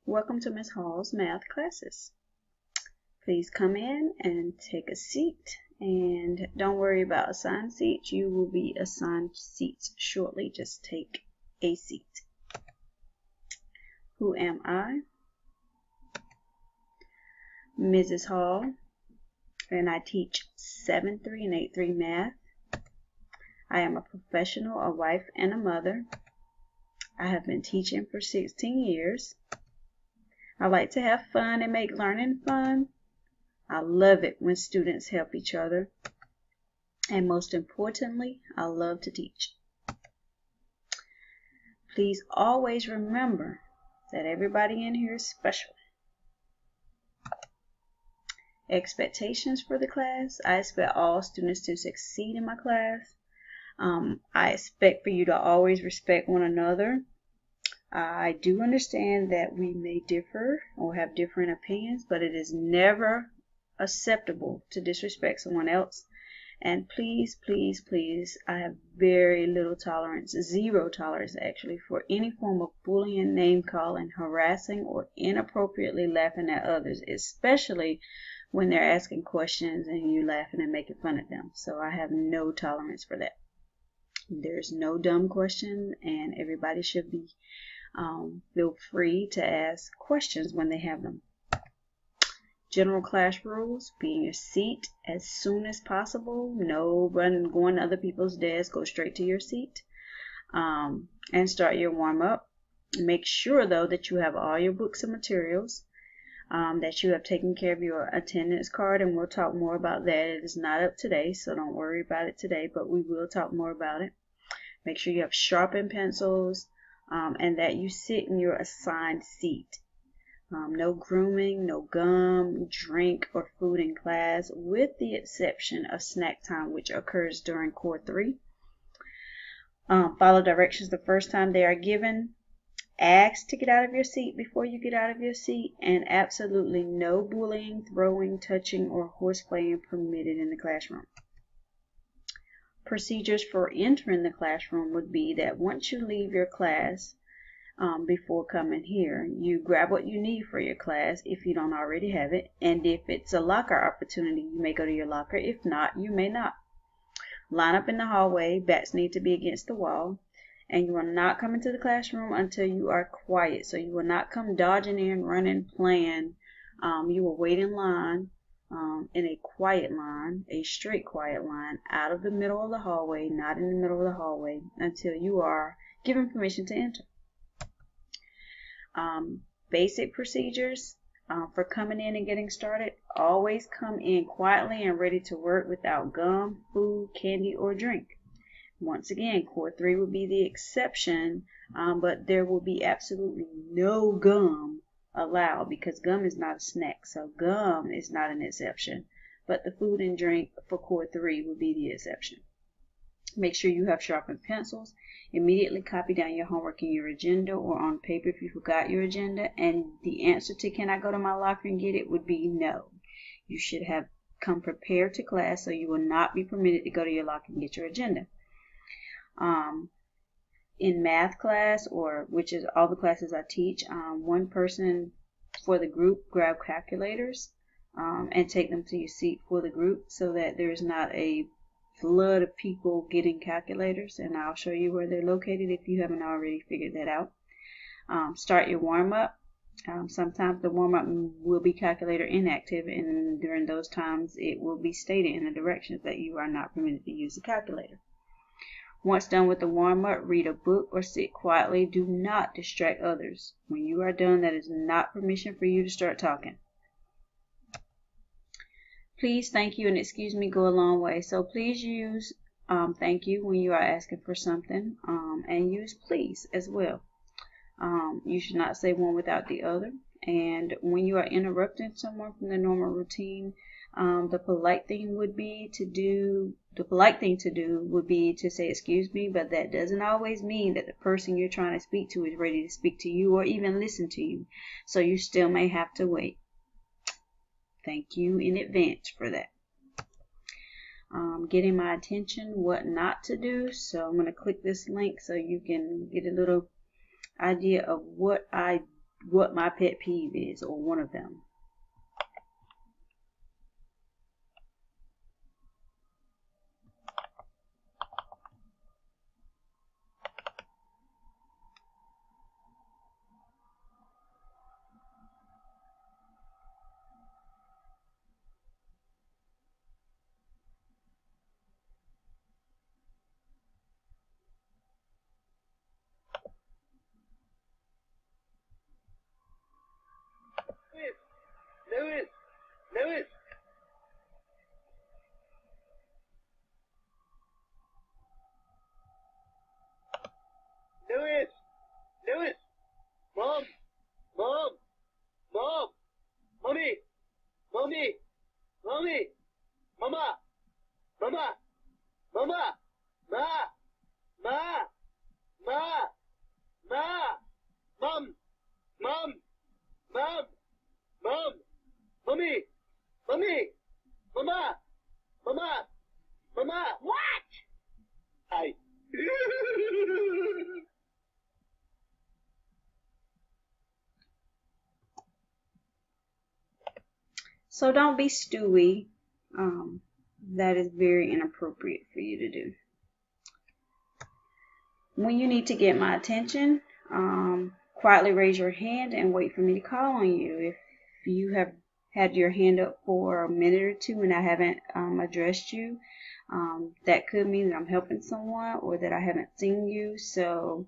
Welcome to Ms. Hall's math classes. Please come in and take a seat, and don't worry about assigned seats. You will be assigned seats shortly. Just take a seat. Who am I? Mrs. Hall, and I teach 7-3 and 8-3 math. I am a professional, a wife, and a mother. I have been teaching for 16 years. I like to have fun and make learning fun. I love it when students help each other. And most importantly, I love to teach. Please always remember that everybody in here is special. Expectations for the class. I expect all students to succeed in my class. I expect for you to always respect one another. I do understand that we may differ or have different opinions, but it is never acceptable to disrespect someone else. And please, please, please, I have very little tolerance, zero tolerance actually, for any form of bullying, name calling, harassing, or inappropriately laughing at others, especially when they're asking questions and you laughing and making fun of them. So I have no tolerance for that. There's no dumb question, and everybody should be feel free to ask questions when they have them. General class rules: be in your seat as soon as possible. No running, going to other people's desks. Go straight to your seat and start your warm-up. Make sure though that you have all your books and materials, that you have taken care of your attendance card, and we'll talk more about that. It is not up today, so don't worry about it today, but we will talk more about it. Make sure you have sharpened pencils, and that you sit in your assigned seat. No grooming, no gum, drink, or food in class, with the exception of snack time, which occurs during Core 3. Follow directions the first time they are given. Ask to get out of your seat before you get out of your seat, and absolutely no bullying, throwing, touching, or horseplaying permitted in the classroom. Procedures for entering the classroom would be that once you leave your class, before coming here, you grab what you need for your class if you don't already have it, and if it's a locker opportunity, you may go to your locker. If not, you may not. Line up in the hallway. Backs need to be against the wall, and you will not come into the classroom until you are quiet. So you will not come dodging in, running, playing. You will wait in line, in a quiet line, a straight quiet line, out of the middle of the hallway, not in the middle of the hallway, until you are given permission to enter. Basic procedures for coming in and getting started: always come in quietly and ready to work without gum, food, candy, or drink. Once again, Core 3 will be the exception, but there will be absolutely no gum allowed, because gum is not a snack, so gum is not an exception, but the food and drink for Core 3 will be the exception. Make sure you have sharpened pencils. Immediately copy down your homework in your agenda or on paper if you forgot your agenda, and the answer to "can I go to my locker and get it" would be no. You should have come prepared to class, so you will not be permitted to go to your locker and get your agenda. In math class, or which is all the classes I teach, one person for the group grab calculators and take them to your seat for the group, so that there's not a flood of people getting calculators, and I'll show you where they're located if you haven't already figured that out. Start your warm-up. Sometimes the warm-up will be calculator inactive, and during those times it will be stated in the directions that you are not permitted to use the calculator. Once done with the warm-up, read a book or sit quietly. Do not distract others. When you are done, that is not permission for you to start talking. Please, thank you, and excuse me go a long way. So please use thank you when you are asking for something, and use please as well. You should not say one without the other. And when you are interrupting someone from the normal routine, the polite thing to do would be to say excuse me, but that doesn't always mean that the person you're trying to speak to is ready to speak to you or even listen to you. So you still may have to wait. Thank you in advance for that. Getting my attention, what not to do. So I'm going to click this link so you can get a little idea of what I what my pet peeve is, or one of them. Lewis! Lewis! Lewis! Lewis! Mom! Mom! Mom! Mommy! Mommy! Mommy! Mama! Mama! Mama! Ma! Ma! Ma! Ma! Mom! Mom! Mom! Mom! Mommy! Mommy! Mama! Mama! Mama! What? Hi. So don't be Stewie. That is very inappropriate for you to do. When you need to get my attention, quietly raise your hand and wait for me to call on you. If you have had your hand up for a minute or two and I haven't addressed you, that could mean that I'm helping someone or that I haven't seen you. So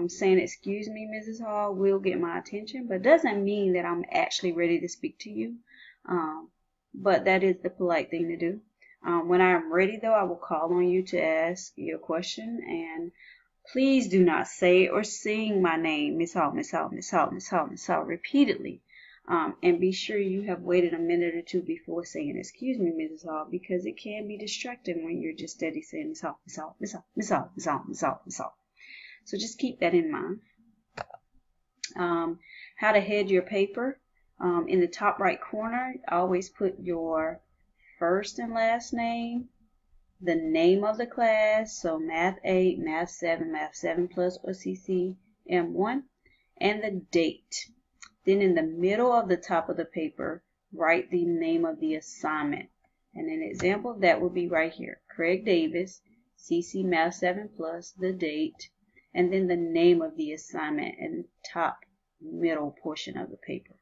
saying excuse me, Mrs. Hall, will get my attention, but doesn't mean that I'm actually ready to speak to you. But that is the polite thing to do. When I am ready, though, I will call on you to ask your question, and please do not say or sing my name, Miss Hall, Miss Hall, Miss Hall, Miss Hall, Miss Hall, repeatedly. And be sure you have waited a minute or two before saying, excuse me, Mrs. Hall, because it can be distracting when you're just steady saying Miss Hall, Miss Hall, Miss Hall, Miss Hall, Miss Hall, Miss Hall, Miss Hall. So just keep that in mind. How to head your paper. In the top right corner, always put your first and last name, the name of the class, so Math 8, Math 7, Math 7 Plus, or CCM1, and the date. Then in the middle of the top of the paper, write the name of the assignment. And an example of that would be right here, Craig Davis, CC Math 7 Plus, the date, and then the name of the assignment in the top middle portion of the paper.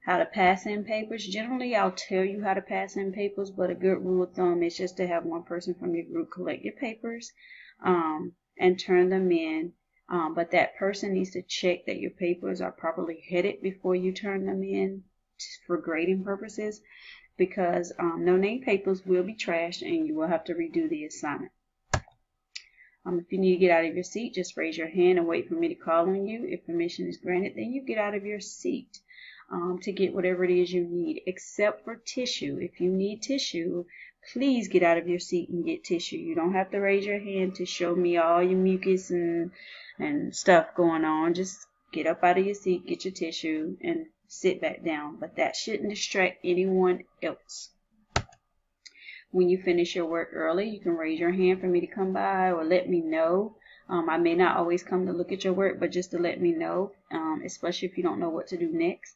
How to pass in papers. Generally, I'll tell you how to pass in papers, but a good rule of thumb is just to have one person from your group collect your papers and turn them in. But that person needs to check that your papers are properly headed before you turn them in for grading purposes, because no-name papers will be trashed and you will have to redo the assignment. If you need to get out of your seat, just raise your hand and wait for me to call on you. If permission is granted, then you get out of your seat to get whatever it is you need, except for tissue. If you need tissue, please get out of your seat and get tissue. You don't have to raise your hand to show me all your mucus and stuff going on. Just get up out of your seat, get your tissue, and sit back down. But that shouldn't distract anyone else. When you finish your work early, you can raise your hand for me to come by or let me know. I may not always come to look at your work, but just to let me know, especially if you don't know what to do next.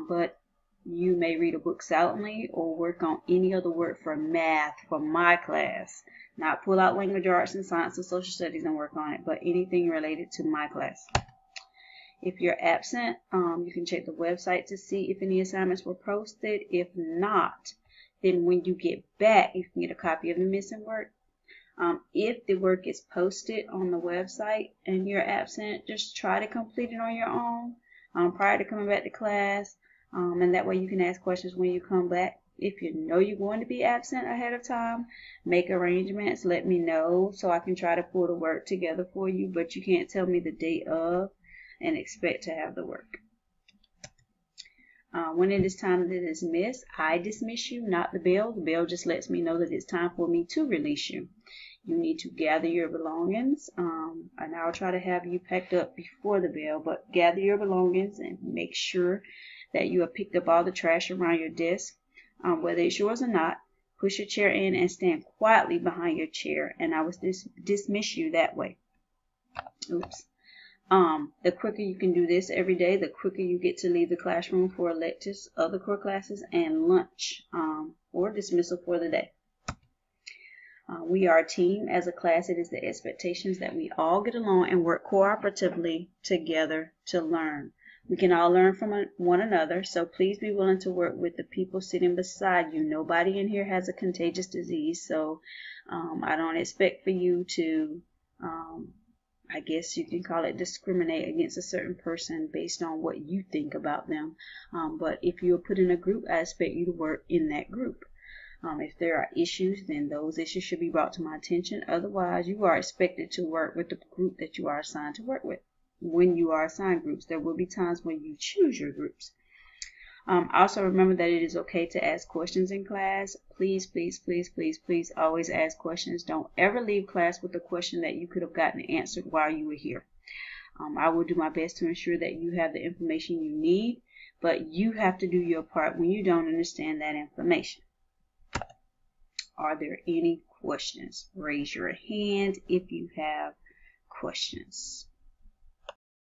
But you may read a book silently or work on any other work for math for my class. Not pull out language arts and science or social studies and work on it, but anything related to my class. If you're absent, you can check the website to see if any assignments were posted. If not, then when you get back, you can get a copy of the missing work. If the work is posted on the website and you're absent, just try to complete it on your own prior to coming back to class, and that way you can ask questions when you come back. If you know you're going to be absent ahead of time, make arrangements, let me know so I can try to pull the work together for you, but you can't tell me the date of and expect to have the work. When it is time to dismiss, I dismiss you, not the bell. The bell just lets me know that it's time for me to release you. You need to gather your belongings, and I'll try to have you packed up before the bell, but gather your belongings and make sure that you have picked up all the trash around your desk, whether it's yours or not. Push your chair in and stand quietly behind your chair, and I will dismiss you that way. Oops. The quicker you can do this every day, the quicker you get to leave the classroom for electives, other core classes, and lunch or dismissal for the day. We are a team. As a class, it is the expectations that we all get along and work cooperatively together to learn. We can all learn from one another, so please be willing to work with the people sitting beside you. Nobody in here has a contagious disease, so I don't expect for you to, I guess you can call it, discriminate against a certain person based on what you think about them. But if you're put in a group, I expect you to work in that group. If there are issues, then those issues should be brought to my attention. Otherwise, you are expected to work with the group that you are assigned to work with. When you are assigned groups, there will be times when you choose your groups. Also remember that it is okay to ask questions in class. Please, please, please, please, please always ask questions. Don't ever leave class with a question that you could have gotten answered while you were here. I will do my best to ensure that you have the information you need, but you have to do your part when you don't understand that information. Are there any questions? Raise your hand if you have questions.